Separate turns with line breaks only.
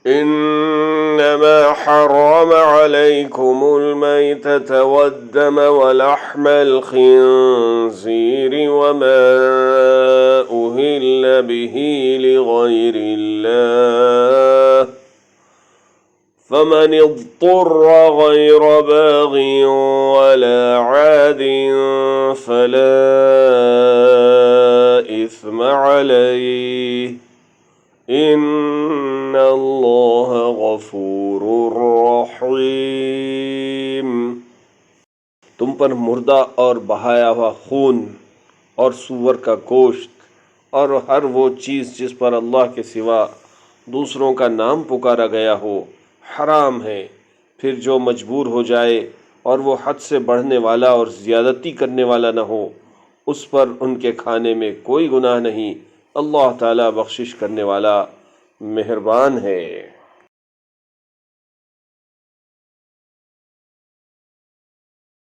इन्नमा हर्रम अलैकुमुल मैतत वद्दम वलहमल खिंज़ीरि वमा उहिल्ल बिही लिगैरिल्लाह फमन इज़्तुर्र गैर बाग़िन वला आदिन फला इस्म अलैहि इन्नल्लाह गफूरुर रहीम। तुम पर मुर्दा और बहाया हुआ खून और सूअर का गोश्त और हर वो चीज़ जिस पर अल्लाह के सिवा दूसरों का नाम पुकारा गया हो हराम है। फिर जो मजबूर हो जाए और वो हद से बढ़ने वाला और ज़्यादती करने वाला न हो, उस पर उनके खाने में कोई गुनाह नहीं। अल्लाह ताला बख्शिश करने वाला मेहरबान है।